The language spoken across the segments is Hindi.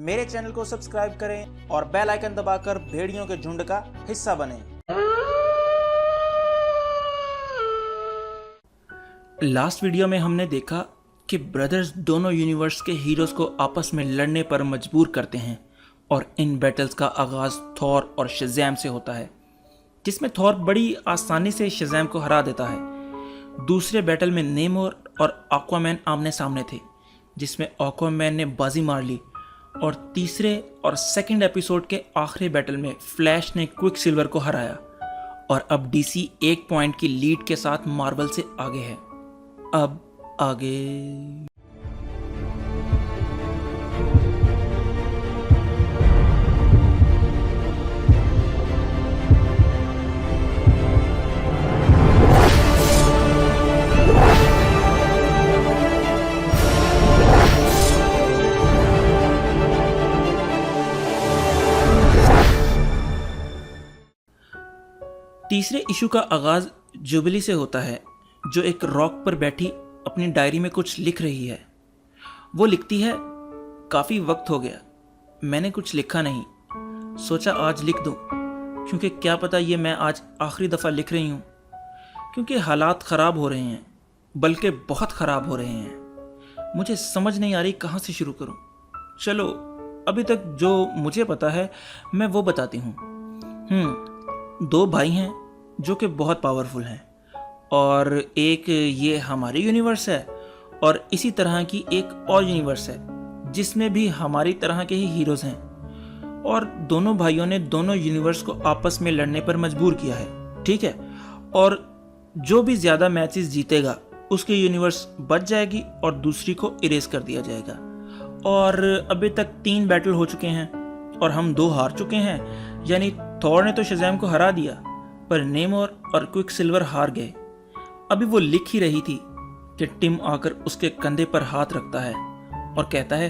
मेरे चैनल को सब्सक्राइब करें और बेल आइकन दबाकर भेड़ियों के झुंड का हिस्सा बनें। लास्ट वीडियो में हमने देखा कि ब्रदर्स दोनों यूनिवर्स के हीरोज को आपस में लड़ने पर मजबूर करते हैं और इन बैटल्स का आगाज थॉर और शज़ैम से होता है, जिसमें थॉर बड़ी आसानी से शज़ैम को हरा देता है। दूसरे बैटल में नेमोर और एक्वामैन आमने सामने थे, जिसमें एक्वामैन ने बाजी मार ली। और तीसरे और सेकंड एपिसोड के आखिरी बैटल में फ्लैश ने क्विकसिल्वर को हराया और अब डीसी 1 पॉइंट की लीड के साथ मार्वल से आगे है। अब आगे तीसरे इशू का आगाज जुबिली से होता है, जो एक रॉक पर बैठी अपनी डायरी में कुछ लिख रही है। वो लिखती है, काफ़ी वक्त हो गया, मैंने कुछ लिखा नहीं, सोचा आज लिख दूं, क्योंकि क्या पता ये मैं आज आखिरी दफ़ा लिख रही हूँ, क्योंकि हालात ख़राब हो रहे हैं, बल्कि बहुत ख़राब हो रहे हैं। मुझे समझ नहीं आ रही कहाँ से शुरू करूँ। चलो अभी तक जो मुझे पता है मैं वो बताती हूँ। 2 भाई हैं जो कि बहुत पावरफुल हैं, और एक ये हमारी यूनिवर्स है और इसी तरह की एक और यूनिवर्स है जिसमें भी हमारी तरह के ही हीरोज़ हैं, और दोनों भाइयों ने दोनों यूनिवर्स को आपस में लड़ने पर मजबूर किया है, ठीक है। और जो भी ज़्यादा मैचेस जीतेगा उसकी यूनिवर्स बच जाएगी और दूसरी को इरेज कर दिया जाएगा। और अभी तक 3 बैटल हो चुके हैं और हम 2 हार चुके हैं, यानी थॉर ने तो शज़ैम को हरा दिया, पर नेमोर और क्विकसिल्वर हार गए। अभी वो लिख ही रही थी कि टिम आकर उसके कंधे पर हाथ रखता है और कहता है,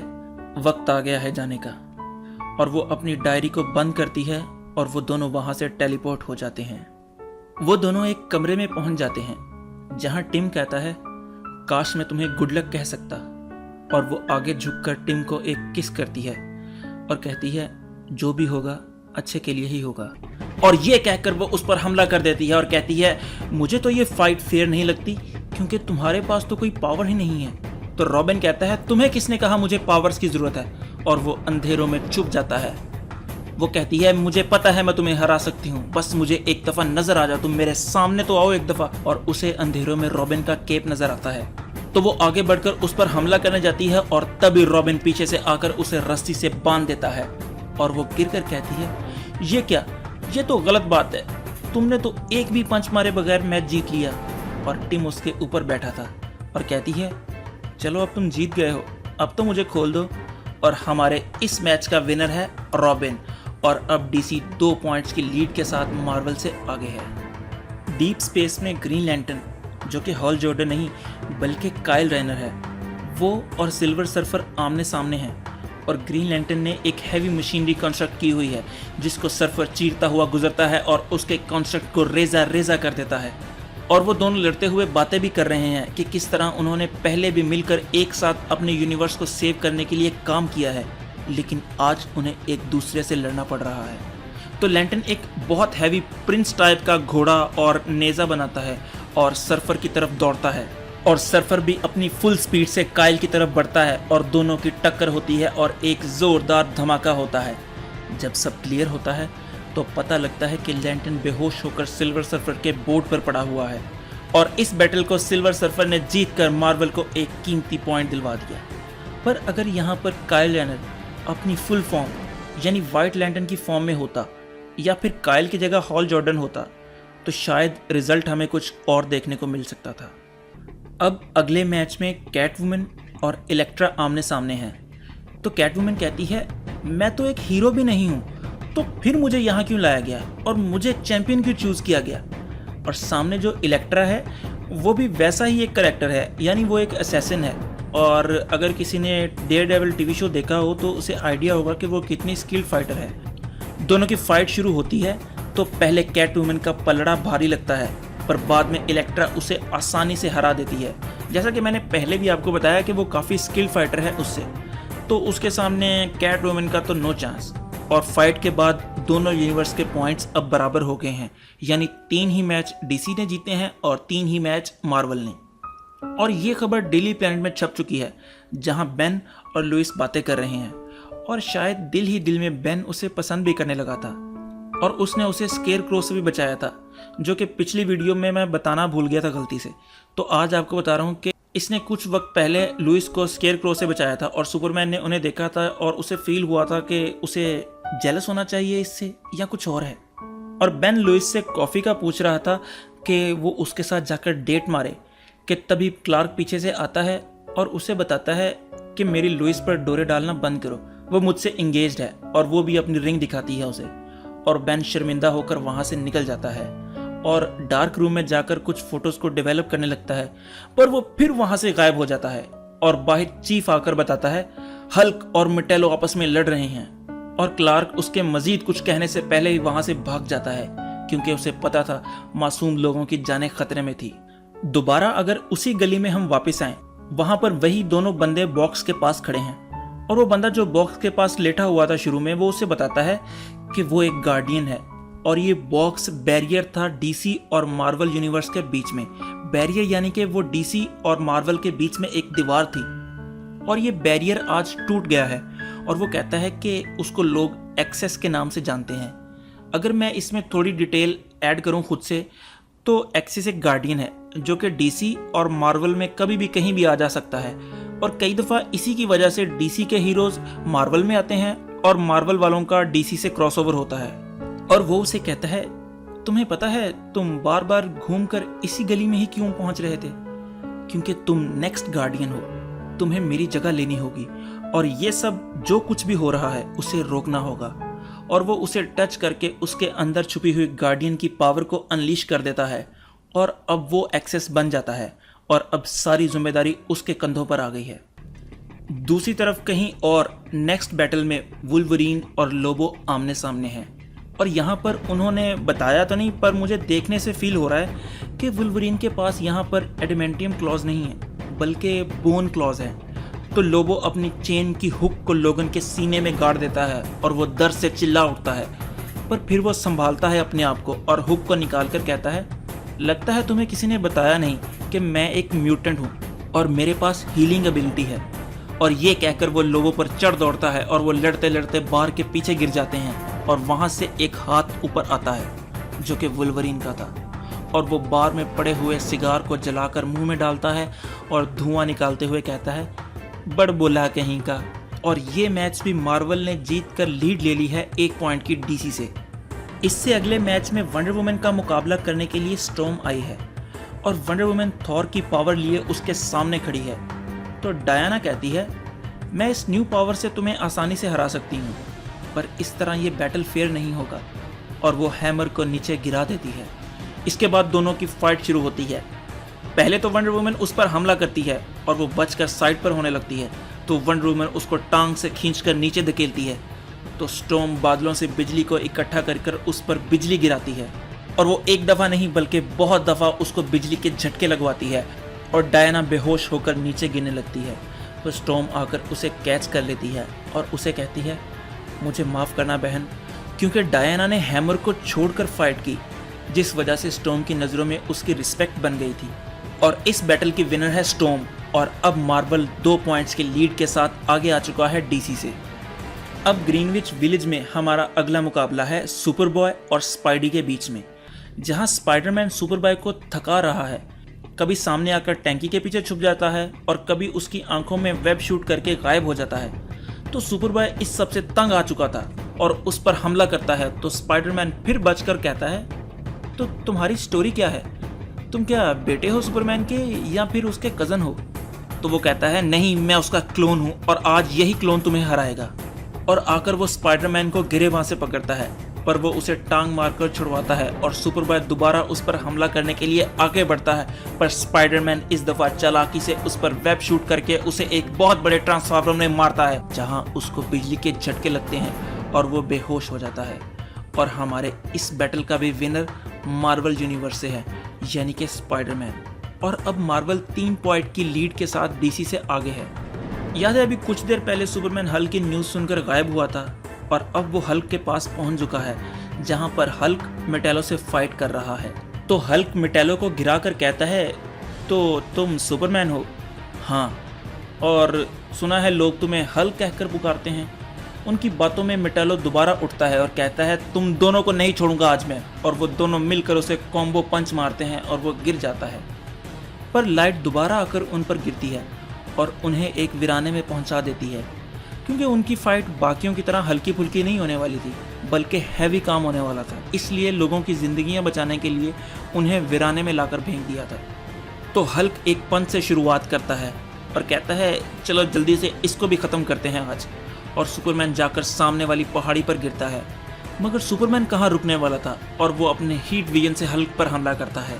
वक्त आ गया है जाने का। और वो अपनी डायरी को बंद करती है और वो दोनों वहां से टेलीपोर्ट हो जाते हैं। वो दोनों एक कमरे में पहुंच जाते हैं जहां टिम कहता है, काश मैं तुम्हें गुड लक कह सकता। और वो आगे झुककर टिम को एक किस करती है और कहती है, जो भी होगा अच्छे के लिए ही होगा। और ये कहकर वो उस पर हमला कर देती है और कहती है, मुझे तो ये फाइट फेयर नहीं लगती, क्योंकि तुम्हारे पास तो कोई पावर ही नहीं है। तो रॉबिन कहता है, तुम्हें किसने कहा मुझे पावर्स की जरूरत है? और वो अंधेरों में छुप जाता है। वो कहती है, मुझे पता है मैं तुम्हें हरा सकती हूँ, बस मुझे एक दफा नजर आ जाओ, तुम मेरे सामने तो आओ एक दफा। और उसे अंधेरों में रॉबिन का केप नजर आता है, तो वो आगे बढ़कर उस पर हमला करने जाती है और तभी रॉबिन पीछे से आकर उसे रस्सी से बांध देता है। और वो गिरकर कहती है, ये क्या, ये तो गलत बात है, तुमने तो एक भी पंच मारे बगैर मैच जीत लिया। और टिम उसके ऊपर बैठा था और कहती है, चलो अब तुम जीत गए हो, अब तो मुझे खोल दो। और हमारे इस मैच का विनर है रॉबिन, और अब डीसी 2 पॉइंट्स की लीड के साथ मार्वल से आगे है। डीप स्पेस में ग्रीन लैंटर्न, जो कि हॉल जॉर्डन नहीं बल्कि काइल रेनर है, वो और सिल्वर सर्फर आमने सामने हैं। और ग्रीन लैंटर्न ने एक हैवी मशीनरी कंस्ट्रक्ट की हुई है, जिसको सर्फर चीरता हुआ गुजरता है और उसके कंस्ट्रक्ट को रेजा रेजा कर देता है। और वो दोनों लड़ते हुए बातें भी कर रहे हैं कि किस तरह उन्होंने पहले भी मिलकर एक साथ अपने यूनिवर्स को सेव करने के लिए काम किया है, लेकिन आज उन्हें एक दूसरे से लड़ना पड़ रहा है। तो लैंटर्न एक बहुत हैवी प्रिंस टाइप का घोड़ा और नेजा बनाता है और सर्फर की तरफ दौड़ता है, और सर्फर भी अपनी फुल स्पीड से काइल की तरफ बढ़ता है और दोनों की टक्कर होती है और एक जोरदार धमाका होता है। जब सब क्लियर होता है तो पता लगता है कि लैंटर्न बेहोश होकर सिल्वर सर्फर के बोर्ड पर पड़ा हुआ है, और इस बैटल को सिल्वर सर्फर ने जीतकर मार्वल को एक कीमती पॉइंट दिलवा दिया। पर अगर यहाँ पर काइल रेनर अपनी फुल फॉर्म यानी व्हाइट लैंटर्न की फॉर्म में होता, या फिर काइल की जगह हॉल जॉर्डन होता, तो शायद रिजल्ट हमें कुछ और देखने को मिल सकता था। अब अगले मैच में कैटवुमन और इलेक्ट्रा आमने सामने हैं। तो कैटवुमन कहती है, मैं तो एक हीरो भी नहीं हूँ, तो फिर मुझे यहाँ क्यों लाया गया और मुझे चैंपियन क्यों चूज़ किया गया? और सामने जो इलेक्ट्रा है वो भी वैसा ही एक करैक्टर है, यानी वो एक असैसिन है। और अगर किसी ने डेयरडेविल टीवी शो देखा हो तो उसे आइडिया होगा कि वो कितनी स्किल्ड फाइटर है। दोनों की फाइट शुरू होती है तो पहले कैटवुमन का पलड़ा भारी लगता है, पर बाद में इलेक्ट्रा उसे आसानी से हरा देती है। जैसा कि मैंने पहले भी आपको बताया कि वो काफ़ी स्किल फाइटर है उससे। तो उसके सामने कैट वुमन का तो नो चांस। और फाइट के बाद दोनों यूनिवर्स के पॉइंट्स अब बराबर हो गए हैं, यानी 3 ही मैच डीसी ने जीते हैं और 3 ही मैच मार्वल ने। और ये खबर डेली प्लैनेट में छप चुकी है, जहां बेन और लुइस बातें कर रहे हैं। और शायद दिल ही दिल में बेन उसे पसंद भी करने लगा था और उसने उसे स्केयरक्रो से भी बचाया था, जो कि पिछली वीडियो में मैं बताना भूल गया था गलती से। तो आज आपको बता रहा हूँ कि इसने कुछ वक्त पहले लुइस को स्केयरक्रो से बचाया था और सुपरमैन ने उन्हें देखा था और उसे फील हुआ था कि उसे जेलस होना चाहिए इससे या कुछ और है। और बेन लुइस से कॉफ़ी का पूछ रहा था कि वो उसके साथ जाकर डेट मारे कि तभी क्लार्क पीछे से आता है और उसे बताता है कि मेरी लुइस पर डोरे डालना बंद करो, वो मुझसे इंगेज्ड है। और वो भी अपनी रिंग दिखाती है उसे। और बेन शर्मिंदा होकर वहाँ से निकल जाता है और डार्क रूम में जाकर कुछ फोटोज़ को डेवलप करने लगता है, पर वो फिर वहाँ से गायब हो जाता है। और बाहर चीफ आकर बताता है हल्क और मिटेलो आपस में लड़ रहे हैं। और क्लार्क उसके मजीद कुछ कहने से पहले ही वहाँ से भाग जाता है, क्योंकि उसे पता था मासूम लोगों की जानें खतरे में थी। दोबारा अगर उसी गली में हम वापस आएं, वहां पर वही दोनों बंदे बॉक्स के पास खड़े हैं। और वो बंदा जो बॉक्स के पास लेटा हुआ था शुरू में, वो उसे बताता है कि वो एक गार्डियन है और ये बॉक्स बैरियर था डीसी और मार्वल यूनिवर्स के बीच में। बैरियर यानी कि वो डीसी और मार्वल के बीच में एक दीवार थी और ये बैरियर आज टूट गया है। और वो कहता है कि उसको लोग एक्सेस के नाम से जानते हैं। अगर मैं इसमें थोड़ी डिटेल ऐड करूं खुद से, तो एक्सेस एक गार्डियन है जो कि डीसी और मार्वल में कभी भी कहीं भी आ जा सकता है। और कई दफ़ा इसी की वजह से डीसी के हीरोज मार्वल में आते हैं और मार्वल वालों का डीसी से क्रॉसओवर होता है। और वो उसे कहता है तुम्हें पता है तुम बार बार घूमकर इसी गली में ही क्यों पहुंच रहे थे? क्योंकि तुम नेक्स्ट गार्डियन हो, तुम्हें मेरी जगह लेनी होगी और ये सब जो कुछ भी हो रहा है उसे रोकना होगा। और वो उसे टच करके उसके अंदर छुपी हुई गार्डियन की पावर को अनलीश कर देता है और अब वो एक्सेस बन जाता है और अब सारी जिम्मेदारी उसके कंधों पर आ गई है। दूसरी तरफ कहीं और नेक्स्ट बैटल में वुल्वरीन और लोबो आमने सामने हैं। और यहाँ पर उन्होंने बताया तो नहीं, पर मुझे देखने से फील हो रहा है कि वुल्वरीन के पास यहाँ पर एडमेंटियम क्लॉज नहीं है बल्कि बोन क्लॉज है। तो लोबो अपनी चेन की हुक को लोगन के सीने में गाड़ देता है और वो दर्द से चिल्ला उठता है, पर फिर वो संभालता है अपने आप को और हुक को निकाल कर कहता है लगता है तुम्हें किसी ने बताया नहीं कि मैं एक म्यूटेंट हूँ और मेरे पास हीलिंग एबिलिटी है। और ये कहकर वो लोबो पर चढ़ दौड़ता है और वो लड़ते लड़ते बार के पीछे गिर जाते हैं और वहाँ से एक हाथ ऊपर आता है जो कि वुल्वरीन का था। और वो बार में पड़े हुए सिगार को जलाकर मुंह में डालता है और धुआं निकालते हुए कहता है बड़ बोला कहीं का। और ये मैच भी मार्वल ने जीत कर लीड ले ली है 1 पॉइंट की डीसी से। इससे अगले मैच में वंडर वुमन का मुकाबला करने के लिए स्टॉर्म आई है और वंडर वुमन थॉर की पावर लिए उसके सामने खड़ी है। तो डायना कहती है मैं इस न्यू पावर से तुम्हें आसानी से हरा सकती हूँ, पर इस तरह ये बैटल फेयर नहीं होगा। और वो हैमर को नीचे गिरा देती है। इसके बाद दोनों की फाइट शुरू होती है। पहले तो वंडर वुमन उस पर हमला करती है और वो बचकर साइड पर होने लगती है, तो वंडर वुमन उसको टांग से खींचकर नीचे धकेलती है। तो स्टॉर्म बादलों से बिजली को इकट्ठा कर उस पर बिजली गिराती है और वो एक दफ़ा नहीं बल्कि बहुत दफ़ा उसको बिजली के झटके लगवाती है और डायना बेहोश होकर नीचे गिरने लगती है। तो स्टॉर्म आकर उसे कैच कर लेती है और उसे कहती है मुझे माफ़ करना बहन, क्योंकि डायना ने हैमर को छोड़कर फाइट की, जिस वजह से स्टॉर्म की नज़रों में उसकी रिस्पेक्ट बन गई थी। और इस बैटल की विनर है स्टॉर्म और अब मार्वल 2 पॉइंट्स के लीड के साथ आगे आ चुका है डीसी से। अब ग्रीनविच विलेज में हमारा अगला मुकाबला है सुपरबॉय और स्पाइडी के बीच में, जहां स्पाइडरमैन सुपरबॉय को थका रहा है। कभी सामने आकर टैंकी के पीछे छुप जाता है और कभी उसकी आंखों में वेब शूट करके गायब हो जाता है। तो सुपरबॉय इस सब से तंग आ चुका था और उस पर हमला करता है। तो स्पाइडरमैन फिर बचकर कहता है तो तुम्हारी स्टोरी क्या है? तुम क्या बेटे हो सुपरमैन के या फिर उसके कज़न हो? तो वो कहता है नहीं, मैं उसका क्लोन हूँ और आज यही क्लोन तुम्हें हराएगा। और आकर वो स्पाइडरमैन को गिरेबान से पकड़ता है, पर वो उसे टांग मारकर छुड़वाता है और सुपरबॉय दोबारा उस पर हमला करने के लिए आगे बढ़ता है। पर स्पाइडरमैन इस दफ़ा चालाकी से उस पर वेब शूट करके उसे एक बहुत बड़े ट्रांसफार्मर में मारता है, जहां उसको बिजली के झटके लगते हैं और वो बेहोश हो जाता है। और हमारे इस बैटल का भी विनर मार्वल यूनिवर्स से है, यानी कि स्पाइडरमैन। और अब मार्वल 3 पॉइंट की लीड के साथ डीसी से आगे है। याद है अभी कुछ देर पहले सुपरमैन हल्क की न्यूज़ सुनकर गायब हुआ था और अब वो हल्क के पास पहुंच चुका है जहां पर हल्क मेटेलो से फाइट कर रहा है। तो हल्क मेटेलो को गिरा कर कहता है, तो तुम सुपरमैन हो? हाँ, और सुना है लोग तुम्हें हल्क कहकर पुकारते हैं। उनकी बातों में मेटेलो दोबारा उठता है और कहता है, तुम दोनों को नहीं छोड़ूंगा आज मैं। और वो दोनों मिलकर उसे कॉम्बो पंच मारते हैं और वो गिर जाता है। पर लाइट दोबारा आकर उन पर गिरती है और उन्हें एक वीराने में पहुंचा देती है, क्योंकि उनकी फाइट बाकियों की तरह हल्की फुल्की नहीं होने वाली थी, बल्कि हैवी काम होने वाला था। इसलिए लोगों की जिंदगियां बचाने के लिए उन्हें वीराने में लाकर फेंक दिया था। तो हल्क एक पंच से शुरुआत करता है और कहता है, चलो जल्दी से इसको भी ख़त्म करते हैं आज। और सुपरमैन जाकर सामने वाली पहाड़ी पर गिरता है। मगर सुपरमैन कहाँ रुकने वाला था और वो अपने हीट विजन से हल्क पर हमला करता है।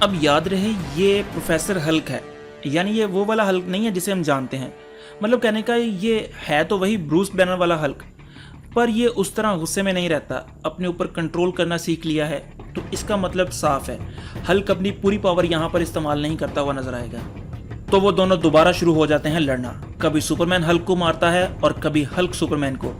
अब याद रहे ये प्रोफेसर हल्क है, यानी ये वो वाला हल्क नहीं है जिसे हम जानते हैं। मतलब कहने का ये है तो वही ब्रूस बैनर वाला हल्क, पर ये उस तरह गुस्से में नहीं रहता, अपने ऊपर कंट्रोल करना सीख लिया है। तो इसका मतलब साफ है, हल्क अपनी पूरी पावर यहाँ पर इस्तेमाल नहीं करता हुआ नजर आएगा। तो वो दोनों दोबारा शुरू हो जाते हैं लड़ना। कभी सुपरमैन हल्क को मारता है और कभी हल्क सुपरमैन को।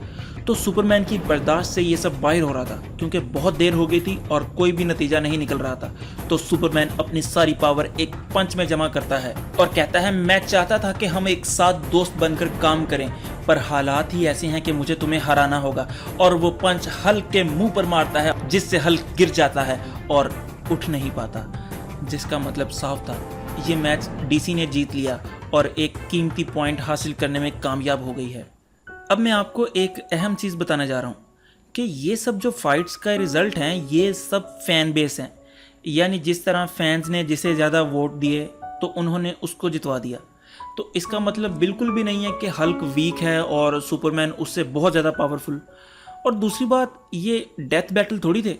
तो सुपरमैन की बर्दाश्त से ये सब बाहर हो रहा था, क्योंकि बहुत देर हो गई थी और कोई भी नतीजा नहीं निकल रहा था। तो सुपरमैन अपनी सारी पावर एक पंच में जमा करता है और कहता है, मैं चाहता था कि हम एक साथ दोस्त बनकर काम करें, पर हालात ही ऐसे हैं कि मुझे तुम्हें हराना होगा। और वो पंच हल्क के मुंह पर मारता है, जिससे हल्क गिर जाता है और उठ नहीं पाता। जिसका मतलब साफ था, ये मैच डीसी ने जीत लिया और एक कीमती पॉइंट हासिल करने में कामयाब हो गई है। अब मैं आपको एक अहम चीज़ बताने जा रहा हूँ कि ये सब जो फाइट्स का रिजल्ट हैं, ये सब फैन बेस हैं। यानी जिस तरह फैंस ने जिसे ज़्यादा वोट दिए तो उन्होंने उसको जितवा दिया। तो इसका मतलब बिल्कुल भी नहीं है कि हल्क वीक है और सुपरमैन उससे बहुत ज़्यादा पावरफुल। और दूसरी बात, ये डेथ बैटल थोड़ी थे,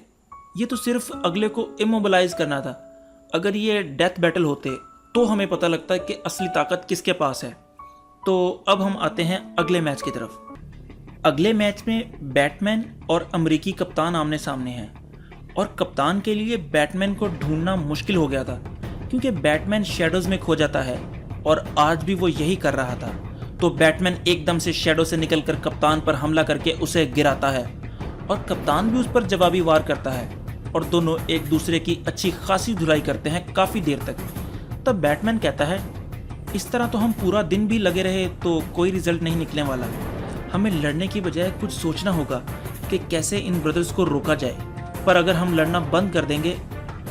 ये तो सिर्फ अगले को इमोबलाइज करना था। अगर ये डेथ बैटल होते तो हमें पता लगता कि असली ताकत किसके पास है। तो अब हम आते हैं अगले मैच की तरफ। अगले मैच में बैटमैन और अमरीकी कप्तान आमने सामने हैं और कप्तान के लिए बैटमैन को ढूंढना मुश्किल हो गया था, क्योंकि बैटमैन शैडोज में खो जाता है और आज भी वो यही कर रहा था। तो बैटमैन एकदम से शैडो से निकलकर कप्तान पर हमला करके उसे गिराता है और कप्तान भी उस पर जवाबी वार करता है और दोनों एक दूसरे की अच्छी खासी धुलाई करते हैं काफ़ी देर तक। तब बैटमैन कहता है, इस तरह तो हम पूरा दिन भी लगे रहे तो कोई रिजल्ट नहीं निकलने वाला। हमें लड़ने की बजाय कुछ सोचना होगा कि कैसे इन ब्रदर्स को रोका जाए। पर अगर हम लड़ना बंद कर देंगे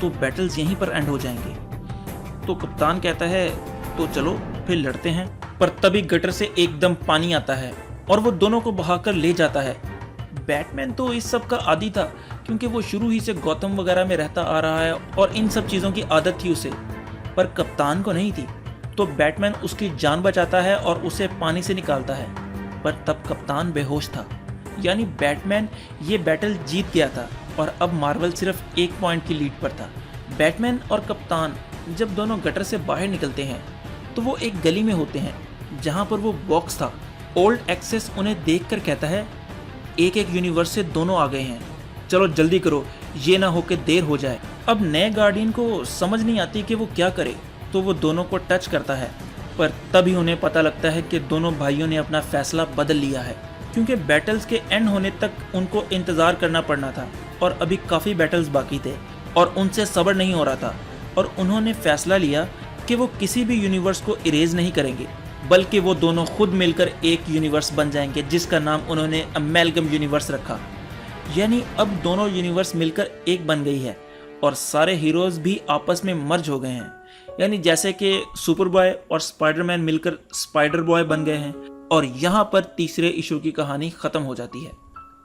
तो बैटल्स यहीं पर एंड हो जाएंगे। तो कप्तान कहता है, तो चलो फिर लड़ते हैं। पर तभी गटर से एकदम पानी आता है और वो दोनों को बहाकर ले जाता है। बैटमैन तो इस सब का आदी था, क्योंकि वो शुरू ही से गौतम वगैरह में रहता आ रहा है और इन सब चीज़ों की आदत थी उसे, पर कप्तान को नहीं थी। तो बैटमैन उसकी जान बचाता है और उसे पानी से निकालता है, पर तब कप्तान बेहोश था। यानी बैटमैन ये बैटल जीत गया था और अब मार्वल सिर्फ एक पॉइंट की लीड पर था। बैटमैन और कप्तान जब दोनों गटर से बाहर निकलते हैं तो वो एक गली में होते हैं जहाँ पर वो बॉक्स था। ओल्ड एक्सेस उन्हें देखकर कहता है, एक एक यूनिवर्स से दोनों आ गए हैं, चलो जल्दी करो, ये ना हो कि देर हो जाए। अब नए गार्डियन को समझ नहीं आती कि वो क्या करे, तो वो दोनों को टच करता है। पर तभी उन्हें पता लगता है कि दोनों भाइयों ने अपना फैसला बदल लिया है, क्योंकि बैटल्स के एंड होने तक उनको इंतज़ार करना पड़ना था और अभी काफ़ी बैटल्स बाकी थे और उनसे सब्र नहीं हो रहा था। और उन्होंने फैसला लिया कि वो किसी भी यूनिवर्स को इरेज नहीं करेंगे, बल्कि वो दोनों खुद मिलकर एक यूनिवर्स बन जाएंगे, जिसका नाम उन्होंने अमेलगम यूनिवर्स रखा। यानी अब दोनों यूनिवर्स मिलकर एक बन गई है और सारे हीरोज भी आपस में मर्ज हो गए हैं। यानी जैसे कि सुपर बॉय और स्पाइडरमैन मिलकर स्पाइडर बॉय बन गए हैं और यहाँ पर तीसरे इशू की कहानी ख़त्म हो जाती है।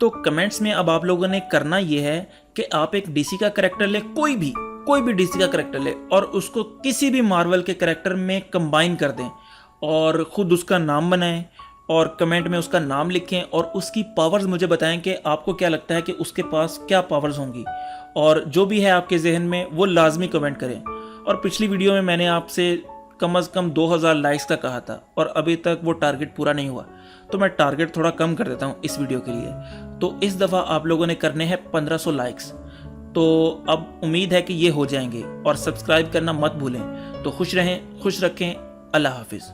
तो कमेंट्स में अब आप लोगों ने करना ये है कि आप एक डीसी का कैरेक्टर ले, कोई भी डीसी का कैरेक्टर ले और उसको किसी भी मार्वल के कैरेक्टर में कंबाइन कर दें और ख़ुद उसका नाम बनाएं और कमेंट में उसका नाम लिखें और उसकी पावर्स मुझे बताएं कि आपको क्या लगता है कि उसके पास क्या पावर्स होंगी। और जो भी है आपके जहन में वो लाजमी कमेंट करें। और पिछली वीडियो में मैंने आपसे कम से कम 2000 लाइक्स का कहा था और अभी तक वो टारगेट पूरा नहीं हुआ, तो मैं टारगेट थोड़ा कम कर देता हूँ इस वीडियो के लिए। तो इस दफ़ा आप लोगों ने करने हैं 1500 लाइक्स। तो अब उम्मीद है कि ये हो जाएंगे और सब्सक्राइब करना मत भूलें। तो खुश रहें, खुश रखें। अल्लाह हाफिज़।